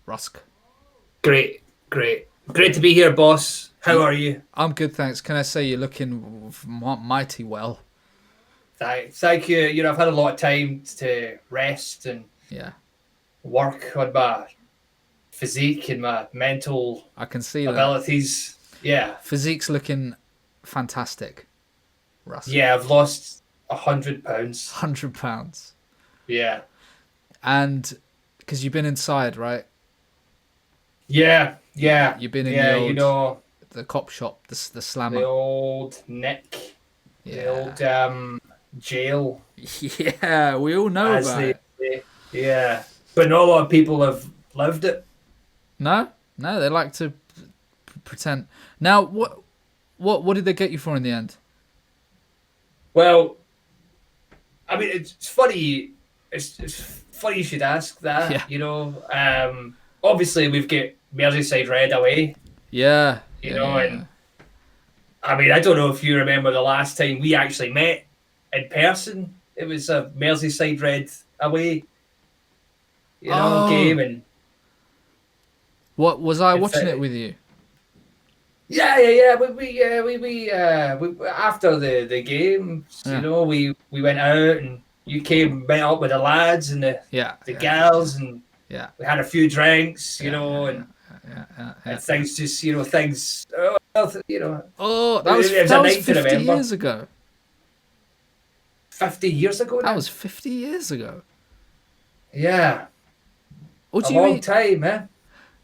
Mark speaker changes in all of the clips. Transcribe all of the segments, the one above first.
Speaker 1: Rusk.
Speaker 2: Great, great. Great to be here, boss. How are you?
Speaker 1: I'm good, thanks. Can I say you're looking mighty well?
Speaker 2: Thank you. I've had a lot of time to rest and
Speaker 1: Yeah,
Speaker 2: work on my physique and my mental
Speaker 1: I can see that.
Speaker 2: abilities. Yeah,
Speaker 1: Physique's looking fantastic, Rusk.
Speaker 2: yeah. I've lost 100 pounds.
Speaker 1: £100.
Speaker 2: Yeah,
Speaker 1: And because you've been inside, right?
Speaker 2: yeah, yeah,
Speaker 1: You've been in the
Speaker 2: yeah.
Speaker 1: the cop shop, the
Speaker 2: The
Speaker 1: slammer.
Speaker 2: old Nick, the
Speaker 1: Yeah.
Speaker 2: old jail,
Speaker 1: Yeah, we all know
Speaker 2: as
Speaker 1: about
Speaker 2: they
Speaker 1: it.
Speaker 2: say. Yeah, but not a lot of people have lived it.
Speaker 1: No? No, they like to pretend. Now, what did they get you for in the end?
Speaker 2: Well, I mean, it's funny. It's funny you should ask that.
Speaker 1: Yeah.
Speaker 2: Obviously we've got Merseyside Red away.
Speaker 1: Yeah. Yeah, yeah,
Speaker 2: And I mean, I don't know if you remember the last time we actually met in person. It was a Merseyside Red away,
Speaker 1: yeah.
Speaker 2: game,
Speaker 1: Oh,
Speaker 2: and
Speaker 1: what was I
Speaker 2: it's
Speaker 1: watching it with you?
Speaker 2: yeah, yeah, yeah. We after the games,
Speaker 1: Yeah.
Speaker 2: we went out and you came met up with the lads and
Speaker 1: Yeah,
Speaker 2: the
Speaker 1: yeah, yeah,
Speaker 2: gals and
Speaker 1: yeah,
Speaker 2: we had a few drinks,
Speaker 1: yeah, yeah, yeah,
Speaker 2: and
Speaker 1: yeah, yeah, yeah, yeah.
Speaker 2: things just things
Speaker 1: Oh,
Speaker 2: it was
Speaker 1: that
Speaker 2: a
Speaker 1: was
Speaker 2: night to
Speaker 1: 50
Speaker 2: remember.
Speaker 1: years ago.
Speaker 2: 50 years ago
Speaker 1: That
Speaker 2: now.
Speaker 1: was 50 years ago.
Speaker 2: Yeah,
Speaker 1: What
Speaker 2: a
Speaker 1: do you
Speaker 2: long
Speaker 1: mean?
Speaker 2: time, man.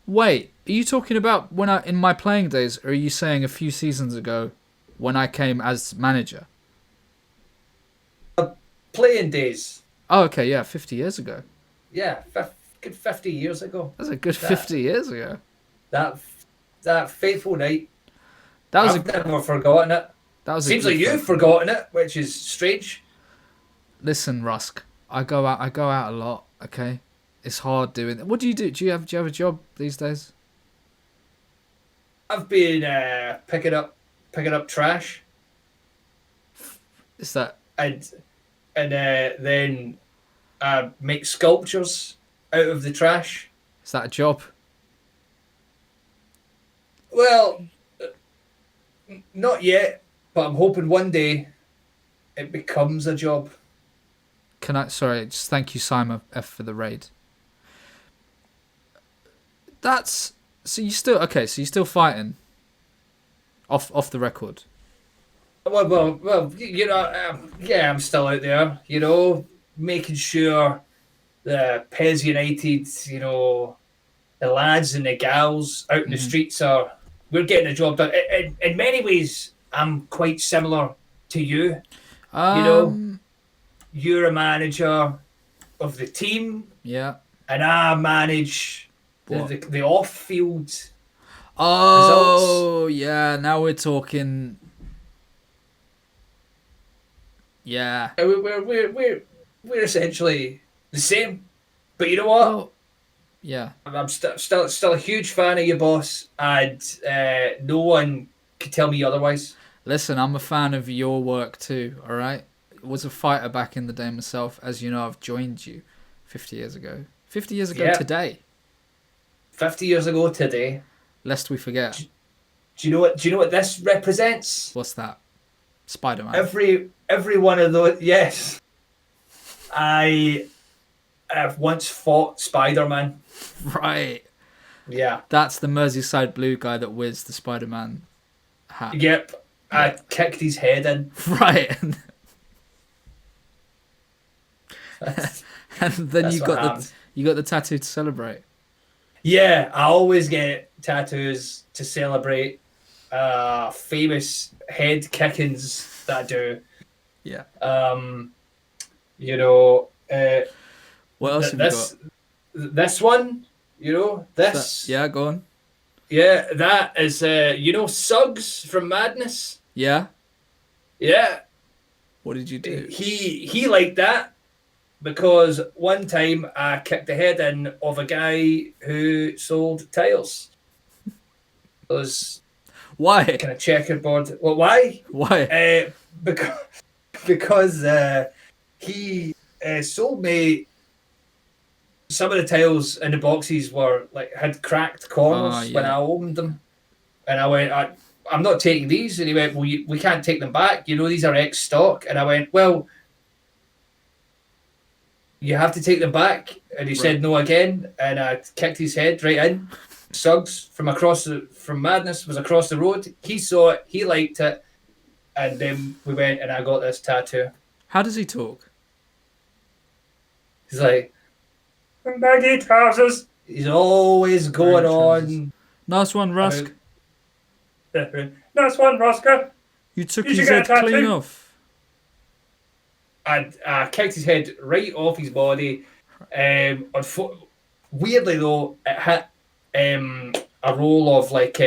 Speaker 1: Wait, are you talking about when I in my playing days, or are you saying a few seasons ago when I came as manager?
Speaker 2: Playing days.
Speaker 1: Oh, okay, yeah, 50 years ago.
Speaker 2: Yeah, good 50 years ago.
Speaker 1: That's a good
Speaker 2: That
Speaker 1: 50 years ago.
Speaker 2: that that fateful night.
Speaker 1: That was a
Speaker 2: I've never forgotten it.
Speaker 1: that was a
Speaker 2: Seems
Speaker 1: good
Speaker 2: like you've
Speaker 1: faithful night.
Speaker 2: forgotten it, which is strange.
Speaker 1: Listen, Rusk, I go out a lot, okay? It's hard doing. What do you do? Do you have a job these days?
Speaker 2: I've been picking up trash
Speaker 1: Is that
Speaker 2: and then make sculptures out of the trash.
Speaker 1: is that a job?
Speaker 2: Well, not yet, but I'm hoping one day it becomes a job.
Speaker 1: Can I sorry, just thank you Simon F for the raid. That's so you're still fighting off the record.
Speaker 2: Well, yeah, I'm still out there, making sure the Pez United, the lads and the gals out in the
Speaker 1: Hmm.
Speaker 2: streets we're getting the job done. In many ways, I'm quite similar to you. You know,
Speaker 1: Um
Speaker 2: you're a manager of the team,
Speaker 1: yeah.
Speaker 2: and I manage
Speaker 1: What?
Speaker 2: the off field results.
Speaker 1: Oh, yeah, now we're talking. Yeah.
Speaker 2: We're essentially the same. But you know what?
Speaker 1: Well, yeah.
Speaker 2: I'm still a huge fan of you, boss, and no one can tell me otherwise.
Speaker 1: Listen, I'm a fan of your work too, all right? Was a fighter back in the day myself. As you know, I've joined you 50 years ago. 50 years ago
Speaker 2: Yeah,
Speaker 1: today,
Speaker 2: 50 years ago today.
Speaker 1: lest we forget.
Speaker 2: Do you know what? Do you know what this represents?
Speaker 1: What's that? Spider-Man.
Speaker 2: Every one of those. Yes, I have once fought Spider-Man.
Speaker 1: Right.
Speaker 2: Yeah.
Speaker 1: That's the Merseyside blue guy that wears the Spider-Man hat.
Speaker 2: Yep.
Speaker 1: Yeah.
Speaker 2: I kicked his head in.
Speaker 1: Right.
Speaker 2: That's,
Speaker 1: And then
Speaker 2: that's
Speaker 1: you
Speaker 2: what
Speaker 1: got
Speaker 2: happened.
Speaker 1: the tattoo to celebrate.
Speaker 2: Yeah, I always get tattoos to celebrate famous head kickings that I do.
Speaker 1: Yeah.
Speaker 2: Um, you know,
Speaker 1: What else have you got?
Speaker 2: this one, this,
Speaker 1: Yeah, go on.
Speaker 2: yeah, that is, Suggs from Madness.
Speaker 1: Yeah.
Speaker 2: Yeah,
Speaker 1: What did you do?
Speaker 2: he liked that because one time I kicked the head in of a guy who sold tiles. Those
Speaker 1: Why?
Speaker 2: kind of checkerboard. Well, why?
Speaker 1: Why?
Speaker 2: Because he sold me some of the tiles in the boxes were like had cracked
Speaker 1: Oh
Speaker 2: corners when
Speaker 1: yeah.
Speaker 2: I opened them, and I went, I'm not taking these. And he went, well, we can't take them back. You know, these are ex stock. And I went, well, you have to take them back. And he said no again, and I kicked his head right in. Suggs from Madness was across the road. He saw it, he liked it, and then we went and I got this tattoo.
Speaker 1: How does he talk?
Speaker 2: He's like, baggy trousers. He's always going on.
Speaker 1: Nice one, Rusk.
Speaker 2: Nice one, Rusker.
Speaker 1: You took his head clean off.
Speaker 2: I kicked his head right off his body. Weirdly though, it hit a roll of like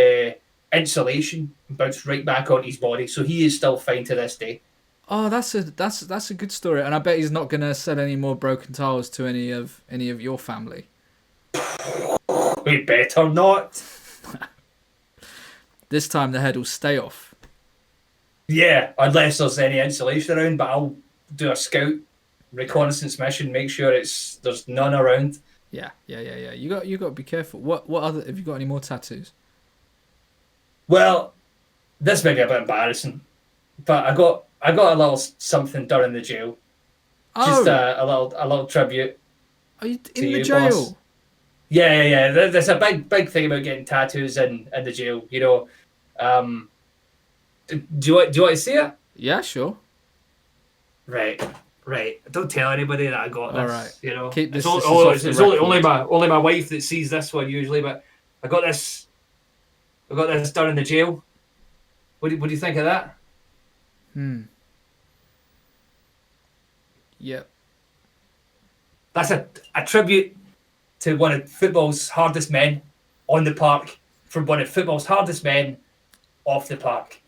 Speaker 2: insulation, bounced right back on his body. So he is still fine to this day.
Speaker 1: Oh, that's a good story, and I bet he's not gonna sell any more broken tiles to any of your family.
Speaker 2: We better not.
Speaker 1: This time the head will stay off.
Speaker 2: Yeah, unless there's any insulation around, but I'll do a scout reconnaissance mission, make sure there's none around.
Speaker 1: Yeah. You got to be careful. What other have you got any more tattoos?
Speaker 2: Well, this may be a bit embarrassing, but I got a little something done in the jail.
Speaker 1: Oh.
Speaker 2: Just a little tribute.
Speaker 1: Are you in the jail?
Speaker 2: Boss. Yeah. There's a big thing about getting tattoos in the jail. You know, do you want to see it?
Speaker 1: Yeah, sure.
Speaker 2: Right. Don't tell anybody that I got this.
Speaker 1: All right.
Speaker 2: You know,
Speaker 1: keep this.
Speaker 2: It's only my wife that sees this one usually, but I got this done in the jail. What do you think of that?
Speaker 1: Yep.
Speaker 2: That's a tribute to one of football's hardest men on the park, from one of football's hardest men off the park.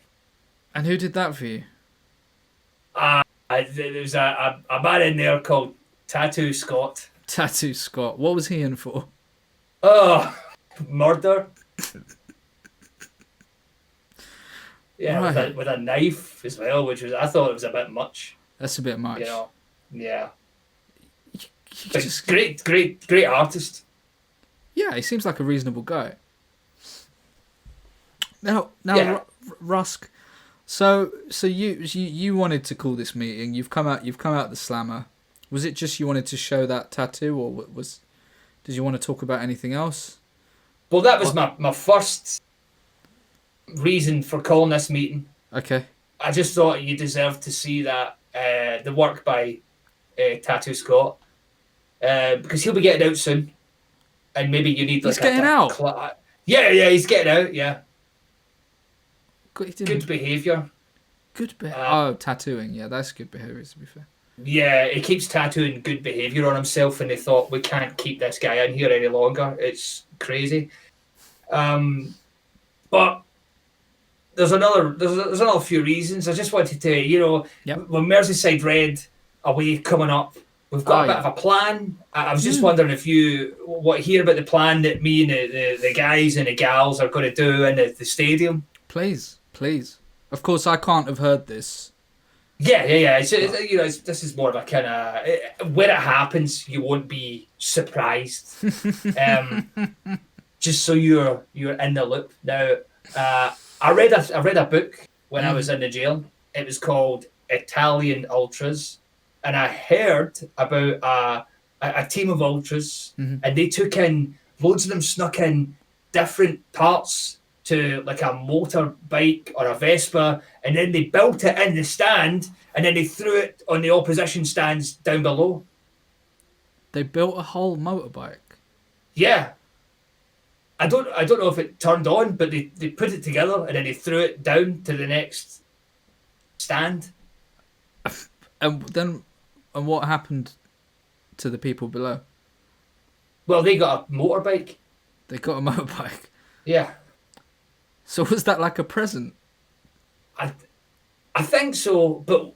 Speaker 1: And who did that for you?
Speaker 2: There's a man in there called Tattoo Scott.
Speaker 1: Tattoo Scott. What was he in for?
Speaker 2: Oh, murder. Yeah, right. with a knife as well, which was, I thought it was a bit much.
Speaker 1: That's a bit much.
Speaker 2: You know, yeah.
Speaker 1: Just...
Speaker 2: Great artist.
Speaker 1: Yeah, he seems like a reasonable guy. Now,
Speaker 2: yeah.
Speaker 1: Rusk. So you wanted to call this meeting. You've come out the slammer. Was it just you wanted to show that tattoo, or did you want to talk about anything else?
Speaker 2: Well, that was my first reason for calling this meeting.
Speaker 1: Okay.
Speaker 2: I just thought you deserved to see that the work by Tattoo Scott, because he'll be getting out soon, and maybe you need.
Speaker 1: He's getting out.
Speaker 2: Yeah, he's getting out. Yeah.
Speaker 1: Good
Speaker 2: behaviour.
Speaker 1: Tattooing. Yeah, that's good behaviour, to be fair.
Speaker 2: Yeah, he keeps tattooing good behaviour on himself, and they thought, we can't keep this guy in here any longer. It's crazy. But there's another few reasons. I just wanted to, when Merseyside Red away coming up, we've got a bit of a plan. I was just wondering if you hear about the plan that me and the guys and the gals are going to do in the stadium.
Speaker 1: Please. Of course, I can't have heard this.
Speaker 2: Yeah. This is more of a kind of when it happens, you won't be surprised. Just so you're in the loop. Now, I read a book when I was in the jail. It was called Italian Ultras, and I heard about a team of ultras, and they took in loads of them snuck in different parts to like a motorbike or a Vespa, and then they built it in the stand, and then they threw it on the opposition stands down below.
Speaker 1: They built a whole motorbike.
Speaker 2: Yeah. I don't know if it turned on, but they put it together and then they threw it down to the next stand.
Speaker 1: And what happened to the people below?
Speaker 2: Well, they got a motorbike.
Speaker 1: They got a motorbike.
Speaker 2: Yeah.
Speaker 1: So was that like a present?
Speaker 2: I think so, but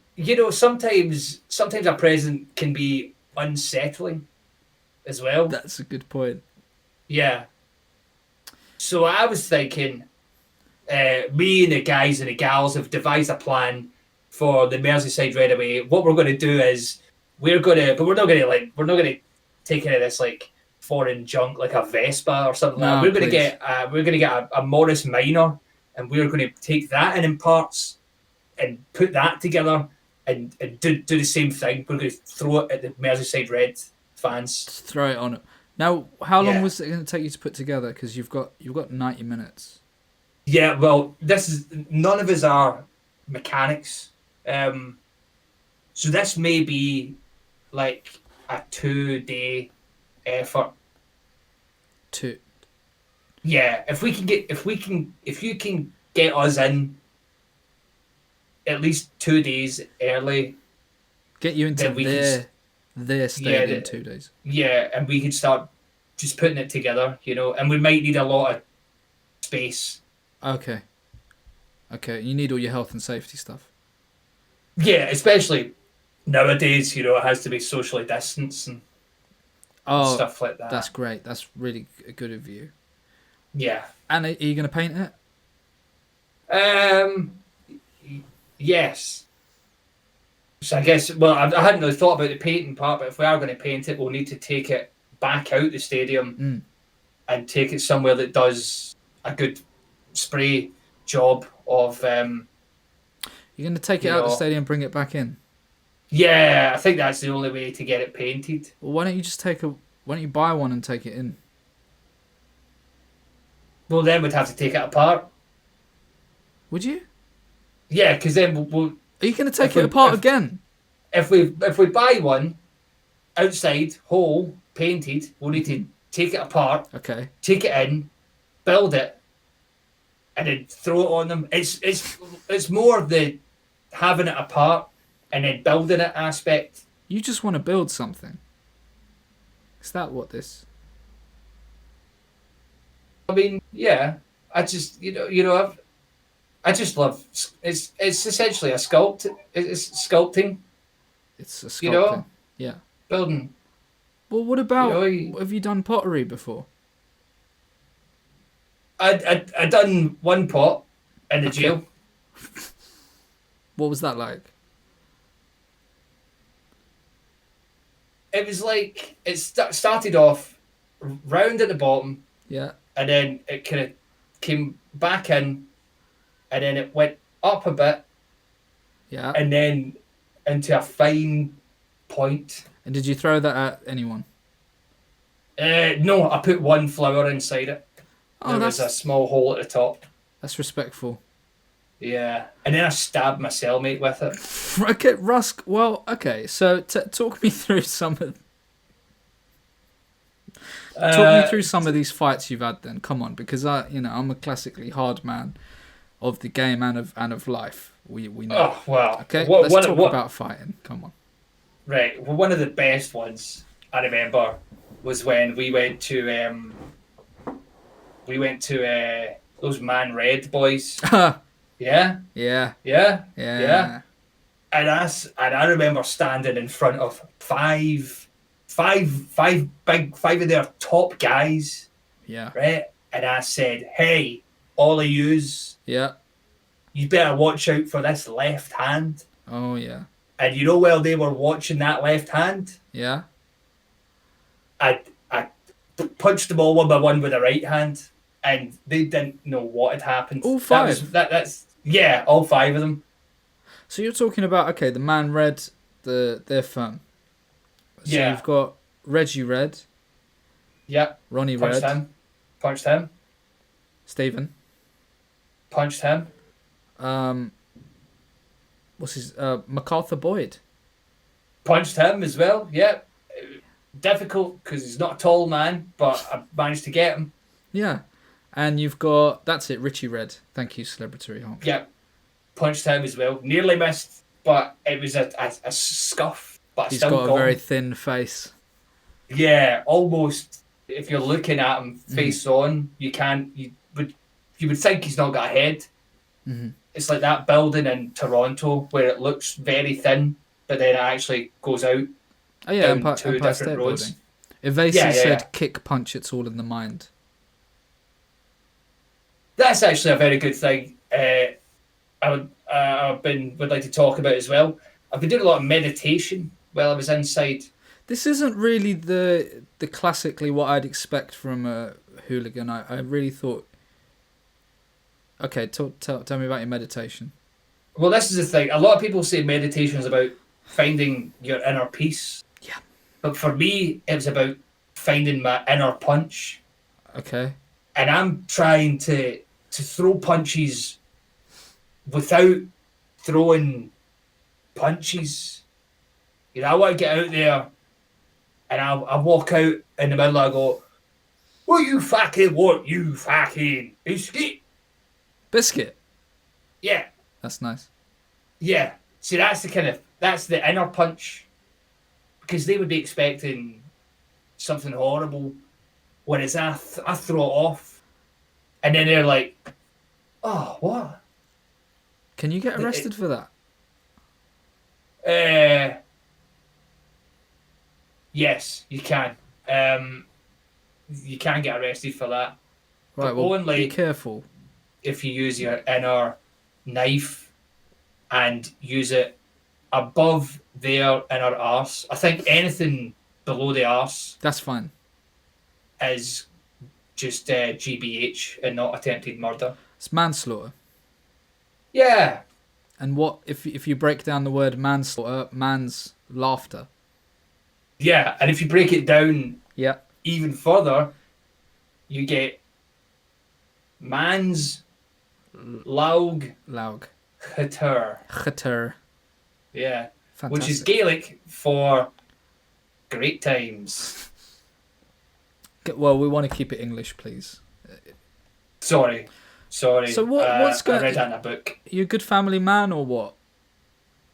Speaker 2: sometimes a present can be unsettling as well.
Speaker 1: That's a good point.
Speaker 2: Yeah. So I was thinking, me and the guys and the gals have devised a plan for the Merseyside Red away. What we're going to do is we're not going to take any of this like foreign junk like a Vespa or something like that.
Speaker 1: No,
Speaker 2: We're gonna
Speaker 1: please.
Speaker 2: get a Morris Minor, and we're going to take that in parts and put that together and do the same thing. We're going to throw it at the Merseyside Red fans.
Speaker 1: Just throw it on it. Now, how long
Speaker 2: Yeah.
Speaker 1: was it going to take you to put together? Because you've got 90 minutes.
Speaker 2: Yeah, well, none of us are mechanics, so this may be like a 2-day effort.
Speaker 1: Two.
Speaker 2: Yeah, if you can get us in at least 2 days early,
Speaker 1: Get you into
Speaker 2: then we
Speaker 1: their stadium
Speaker 2: Yeah,
Speaker 1: in 2 days.
Speaker 2: yeah, and we can start just putting it together, and we might need a lot of space.
Speaker 1: Okay. You need all your health and safety stuff.
Speaker 2: Yeah, especially nowadays, it has to be socially distanced and stuff like that.
Speaker 1: That's great. That's really good of you.
Speaker 2: Yeah.
Speaker 1: And are you going to paint it?
Speaker 2: Yes. So I guess, well, I hadn't really thought about the painting part, but if we are going to paint it, we'll need to take it back out the stadium and take it somewhere that does a good spray job of.
Speaker 1: You're going to take it out of the stadium and bring it back in?
Speaker 2: Yeah, I think that's the only way to get it painted.
Speaker 1: Well, why don't you buy one and take it in?
Speaker 2: Well, then we'd have to take it apart.
Speaker 1: Would you?
Speaker 2: Yeah, because then we'll.
Speaker 1: Are you going to take it apart again?
Speaker 2: If we buy one outside, whole, painted, we'll need to take it apart.
Speaker 1: Okay.
Speaker 2: Take it in, build it, and then throw it on them. It's more of the having it apart and then building it aspect.
Speaker 1: You just want to build something. Is that what this?
Speaker 2: I mean, yeah. I just I just love it's essentially a sculpt. It's sculpting.
Speaker 1: It's a sculpting. Yeah.
Speaker 2: Building.
Speaker 1: Well, what about? Have you done pottery before?
Speaker 2: I done one pot in the jail.
Speaker 1: What was that like?
Speaker 2: It was like it started off round at the bottom.
Speaker 1: Yeah.
Speaker 2: And then it kind of came back in, and then it went up a bit.
Speaker 1: Yeah.
Speaker 2: And then into a fine point.
Speaker 1: And did you throw that at anyone?
Speaker 2: No, I put one flower inside it.
Speaker 1: Oh,
Speaker 2: there was a small hole at the top.
Speaker 1: That's respectful.
Speaker 2: Yeah. And then I stabbed my cellmate with it.
Speaker 1: Okay, Rusk. Well, okay. So talk me through some of. Talk me through some of these fights you've had. Then come on, because I'm a classically hard man of the game and of life. We know.
Speaker 2: Oh well.
Speaker 1: Okay. Let's talk about fighting. Come on.
Speaker 2: Right. Well, one of the best ones I remember was when we went to those Man Red boys. Yeah.
Speaker 1: Yeah.
Speaker 2: Yeah. Yeah. And I remember standing in front of five of their top guys.
Speaker 1: Yeah.
Speaker 2: Right. And I said, "Hey, all of yous.
Speaker 1: Yeah.
Speaker 2: You better watch out for this left hand."
Speaker 1: Oh yeah.
Speaker 2: And while they were watching that left hand,
Speaker 1: yeah,
Speaker 2: I punched them all one by one with the right hand, and they didn't know what had happened.
Speaker 1: All five.
Speaker 2: That's all five of them.
Speaker 1: So you're talking about the Man Red, their firm. So
Speaker 2: yeah.
Speaker 1: You've got Reggie Red.
Speaker 2: Yep.
Speaker 1: Ronnie
Speaker 2: Punched
Speaker 1: Red.
Speaker 2: him. Punched him.
Speaker 1: Stephen.
Speaker 2: Punched him.
Speaker 1: What's his MacArthur Boyd?
Speaker 2: Punched him as well. Yep. Difficult because he's not a tall man, but I managed to get him.
Speaker 1: Yeah. And you've got Richie Red. Thank you, Celebratory Honk.
Speaker 2: Yep. Punched him as well. Nearly missed, but it was a scuff. But
Speaker 1: he's got a very thin face.
Speaker 2: Yeah, almost. If you're looking at him face on, you would think he's not got a head.
Speaker 1: Mm-hmm.
Speaker 2: It's like that building in Toronto where it looks very thin, but then it actually goes out.
Speaker 1: Oh yeah,
Speaker 2: down two different
Speaker 1: State
Speaker 2: roads.
Speaker 1: Building. Evasi said, "Kick, punch, it's all in the mind."
Speaker 2: That's actually a very good thing. I would like to talk about as well. I've been doing a lot of meditation while I was inside.
Speaker 1: This isn't really the classically what I'd expect from a hooligan. I really thought. Okay, tell me about your meditation.
Speaker 2: Well, this is the thing. A lot of people say meditation is about finding your inner peace.
Speaker 1: Yeah.
Speaker 2: But for me, it was about finding my inner punch.
Speaker 1: Okay.
Speaker 2: And I'm trying to throw punches without throwing punches. You know, I want to get out there and I walk out in the middle, I go, what you fucking want, you fucking biscuit?
Speaker 1: Biscuit.
Speaker 2: Yeah.
Speaker 1: That's nice.
Speaker 2: Yeah. See, that's the inner punch. Because they would be expecting something horrible. Whereas I throw it off. And then they're like, oh, what?
Speaker 1: Can you get arrested for that?
Speaker 2: Yes, you can. You can get arrested for that.
Speaker 1: Right,
Speaker 2: but
Speaker 1: well,
Speaker 2: only
Speaker 1: be careful.
Speaker 2: if you use your inner knife and use it above their inner arse. I think anything below the arse
Speaker 1: That's fine.
Speaker 2: is just GBH and not attempted murder.
Speaker 1: It's manslaughter.
Speaker 2: Yeah.
Speaker 1: And what if you break down the word manslaughter? Man's laughter.
Speaker 2: Yeah, and if you break it down
Speaker 1: Yeah.
Speaker 2: even further, you get mans laug
Speaker 1: Laug.
Speaker 2: hater.
Speaker 1: Chater.
Speaker 2: Yeah.
Speaker 1: Fantastic.
Speaker 2: Which is Gaelic for great times.
Speaker 1: Well, we want to keep it English, please.
Speaker 2: Sorry.
Speaker 1: So what's going?
Speaker 2: I read that in a book.
Speaker 1: You a good family man or what?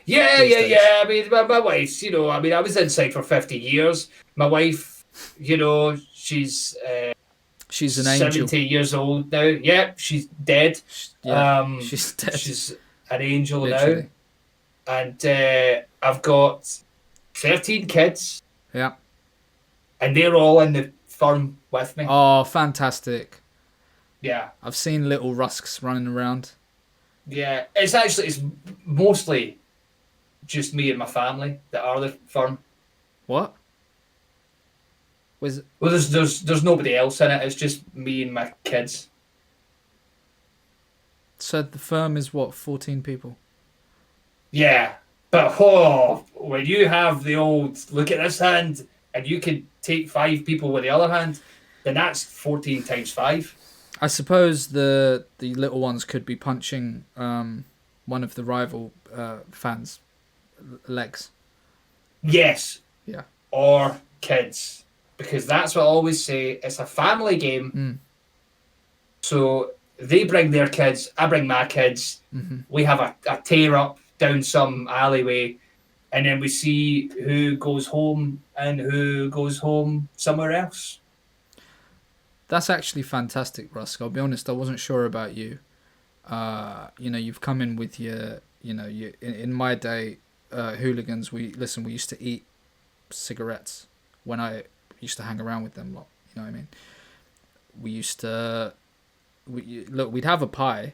Speaker 2: Yeah.
Speaker 1: These days.
Speaker 2: I mean, my wife's, I mean, I was inside for 50 years. My wife, she's
Speaker 1: She's an angel.
Speaker 2: 70 years old now. Yeah, she's dead.
Speaker 1: Yeah, she's dead.
Speaker 2: She's an angel
Speaker 1: Literally.
Speaker 2: now. And I've got 13 kids.
Speaker 1: Yeah.
Speaker 2: And they're all in the firm with me.
Speaker 1: Oh, fantastic.
Speaker 2: Yeah.
Speaker 1: I've seen little Rusks running around.
Speaker 2: Yeah. It's mostly just me and my family that are the firm.
Speaker 1: What?
Speaker 2: Well, there's nobody else in it. It's just me and my kids.
Speaker 1: So the firm is what, 14 people?
Speaker 2: Yeah, but when you have the old look at this hand and you can take 5 people with the other hand, then that's 14 times 5.
Speaker 1: I suppose the little ones could be punching one of the rival fans' legs.
Speaker 2: Yes.
Speaker 1: Yeah.
Speaker 2: Or kids. Because that's what I always say. It's a family game.
Speaker 1: Mm.
Speaker 2: So they bring their kids. I bring my kids.
Speaker 1: Mm-hmm.
Speaker 2: We have a tear up down some alleyway. And then we see who goes home and who goes home somewhere else.
Speaker 1: That's actually fantastic, Rusk. I'll be honest, I wasn't sure about you. You've come in with your, in my day, hooligans, we used to eat cigarettes when I used to hang around with them lot. You know what I mean? We used to, we'd have a pie.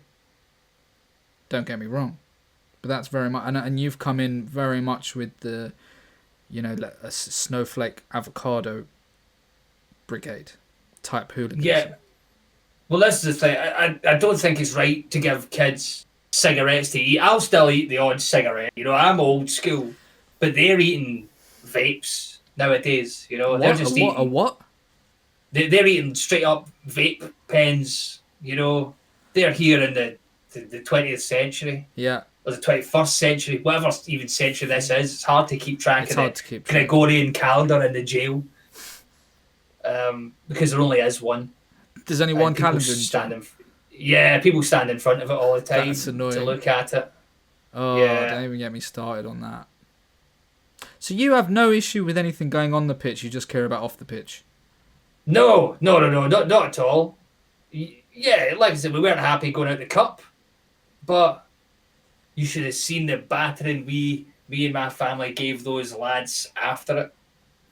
Speaker 1: Don't get me wrong, but that's very much, and you've come in very much with the, a snowflake avocado brigade type hooligans.
Speaker 2: Yeah. Well, this is the thing. I don't think it's right to give kids cigarettes to eat. I'll still eat the odd cigarette. I'm old school, but they're eating vapes nowadays. They're just eating.
Speaker 1: A what?
Speaker 2: They're eating straight up vape pens. They're here in the 20th century.
Speaker 1: Yeah.
Speaker 2: Or the 21st century, whatever even century this is. It's hard to keep track
Speaker 1: It's
Speaker 2: of
Speaker 1: hard
Speaker 2: the
Speaker 1: to keep track.
Speaker 2: Gregorian calendar in the jail. Because there only is one.
Speaker 1: There's only one
Speaker 2: People
Speaker 1: calendar.
Speaker 2: people stand in front of it all the time
Speaker 1: That's annoying.
Speaker 2: to look at it.
Speaker 1: Oh,
Speaker 2: Yeah.
Speaker 1: don't even get me started on that. So you have no issue with anything going on the pitch, you just care about off the pitch?
Speaker 2: No, not at all. Yeah, like I said, we weren't happy going out the cup, but you should have seen the battering me and my family gave those lads after it.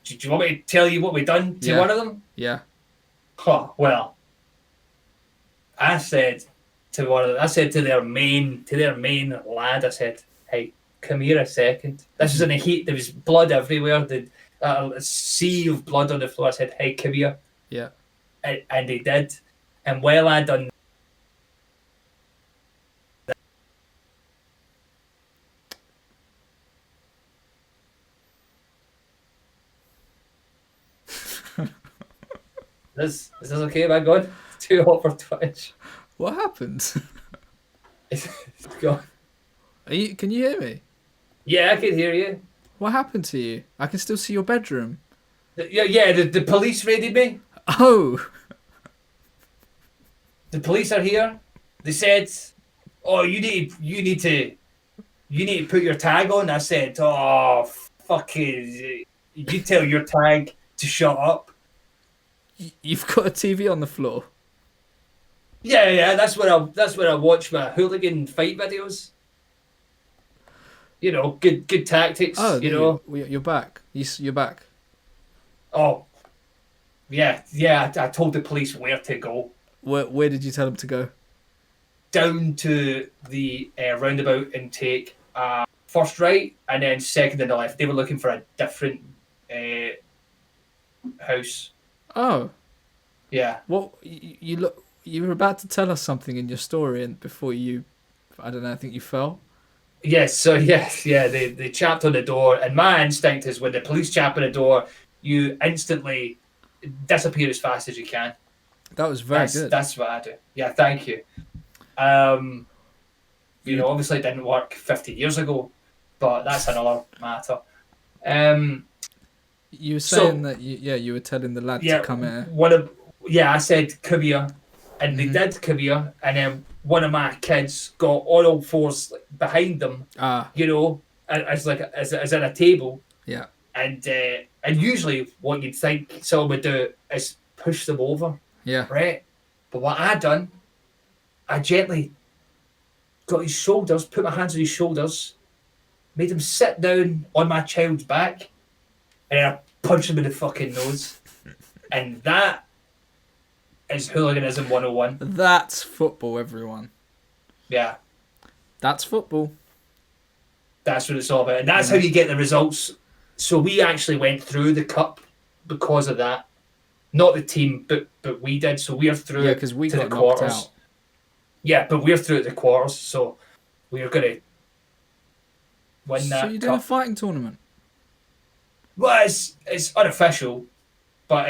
Speaker 2: Do you want me to tell you what we done to one of them?
Speaker 1: Yeah.
Speaker 2: Oh, well, I said to their main lad, I said, "Hey, come here a second." This was in the heat. There was blood everywhere. a sea of blood on the floor. I said, "Hey, come here,"
Speaker 1: Yeah.
Speaker 2: and they did. And while I done this, is this okay? Am I gone? Too hot for Twitch.
Speaker 1: What happened?
Speaker 2: It's gone.
Speaker 1: Can you hear me?
Speaker 2: Yeah, I can hear you.
Speaker 1: What happened to you? I can still see your bedroom.
Speaker 2: Yeah. The police raided me.
Speaker 1: Oh.
Speaker 2: The police are here. They said, "Oh, you need to put your tag on." I said, "Oh, fucking, you tell your tag to shut up."
Speaker 1: You've got a TV on the floor.
Speaker 2: Yeah. That's where I watch my hooligan fight videos. You know, good tactics.
Speaker 1: Oh,
Speaker 2: You know.
Speaker 1: you're back. You're back.
Speaker 2: Oh, yeah. I told the police where to go.
Speaker 1: Where did you tell them to go?
Speaker 2: Down to the roundabout and take first right and then second and the left. They were looking for a different house.
Speaker 1: Oh.
Speaker 2: Yeah.
Speaker 1: Well, you look. You were about to tell us something in your story, and before you, I don't know. I think you fell.
Speaker 2: Yes. So yes. Yeah. They chapped on the door, and my instinct is when the police chap on the door, you instantly disappear as fast as you can.
Speaker 1: That was very good.
Speaker 2: That's what I do. Yeah. Thank you. You know, obviously it didn't work 50 years ago, but that's another matter.
Speaker 1: You were saying that you were telling the lad to come here.
Speaker 2: I said come here, and they did come here, and then one of my kids got on all fours behind them. You know, as in a table.
Speaker 1: Yeah.
Speaker 2: And usually what you'd think someone would do is push them over.
Speaker 1: Yeah.
Speaker 2: Right. But what I done, I gently got his shoulders, put my hands on his shoulders, made him sit down on my child's back, and I punched him in the fucking nose. And that is hooliganism 101.
Speaker 1: That's football, everyone.
Speaker 2: Yeah.
Speaker 1: That's football.
Speaker 2: That's what it's all about. And that's how you get the results. So we actually went through the cup because of that. Not the team, but we did. So we're through
Speaker 1: because we got
Speaker 2: the
Speaker 1: knocked
Speaker 2: quarters.
Speaker 1: out.
Speaker 2: Yeah, but we're through at the quarters, so we're going to win that.
Speaker 1: So you're doing
Speaker 2: cup.
Speaker 1: a fighting tournament?
Speaker 2: Well, it's unofficial, but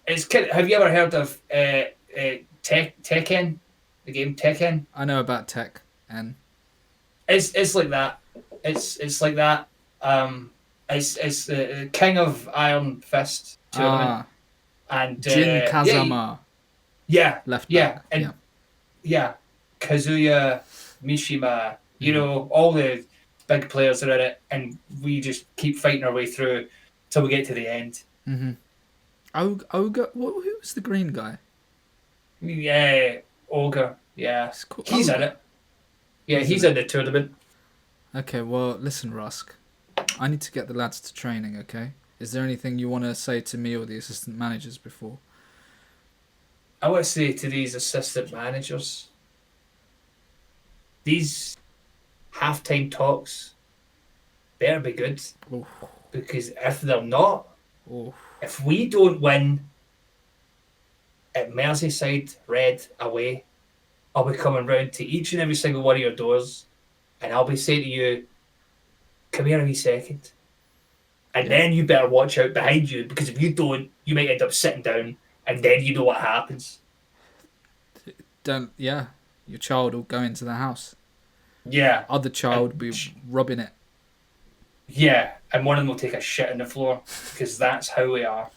Speaker 2: it's have you ever heard of Tekken? The game Tekken?
Speaker 1: I know about Tech, and
Speaker 2: it's like that. It's like that. It's the King of Iron Fist tournament, and
Speaker 1: Jin Kazama.
Speaker 2: Yeah,
Speaker 1: left back.
Speaker 2: Yeah, and yeah, Kazuya Mishima. You know, all the big players are in it, and we just keep fighting our way through till we get to the end.
Speaker 1: Mm-hmm. Ogre. Who was the green guy?
Speaker 2: Yeah, Ogre. Yeah, he's in it. Yeah, he's in the tournament.
Speaker 1: Okay, well, listen, Rusk. I need to get the lads to training, okay? Is there anything you want to say to me or the assistant managers before?
Speaker 2: I want to say to these assistant managers, these halftime talks better be good.
Speaker 1: Oof.
Speaker 2: Because if they're not,
Speaker 1: Oof.
Speaker 2: if we don't win at Merseyside Red away, I'll be coming round to each and every single one of your doors, and I'll be saying to you, come here a wee second. And then you better watch out behind you, because if you don't, you might end up sitting down, and then you know what happens.
Speaker 1: Your child will go into the house.
Speaker 2: Yeah.
Speaker 1: Other child will be rubbing it.
Speaker 2: Yeah, and one of them will take a shit on the floor, because that's how we are.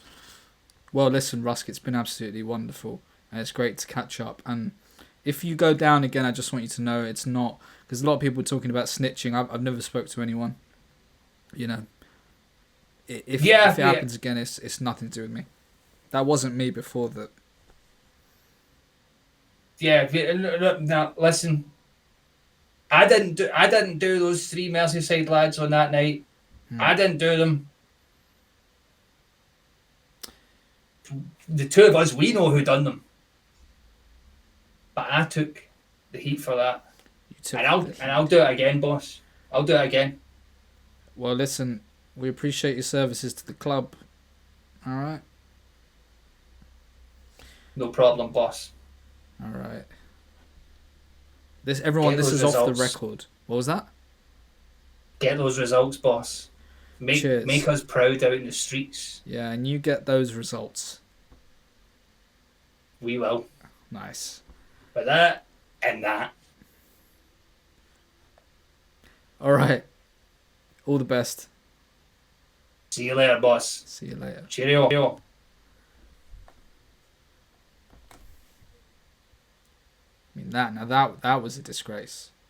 Speaker 1: Well, listen, Rusk, it's been absolutely wonderful, and it's great to catch up. And if you go down again, I just want you to know it's not, because a lot of people are talking about snitching. I've never spoke to anyone. You know, if it happens again, it's nothing to do with me. That wasn't me before that.
Speaker 2: Yeah, now listen. I didn't do those 3 Merseyside lads on that night. I didn't do them. The two of us, we know who done them. But I took the heat for that. I'll do it again, boss. I'll do it again.
Speaker 1: Well, listen, We appreciate your services to the club. All right.
Speaker 2: No problem, boss.
Speaker 1: All right. Everyone.
Speaker 2: Get
Speaker 1: This
Speaker 2: those
Speaker 1: is off the
Speaker 2: results.
Speaker 1: record. What was that?
Speaker 2: Get those results, boss.
Speaker 1: Cheers.
Speaker 2: Make us proud out in the streets.
Speaker 1: Yeah, and you get those results.
Speaker 2: We will.
Speaker 1: Nice.
Speaker 2: But that and that.
Speaker 1: All right. All the best.
Speaker 2: See you later, boss.
Speaker 1: See you later.
Speaker 2: Cheerio.
Speaker 1: I mean that was a disgrace.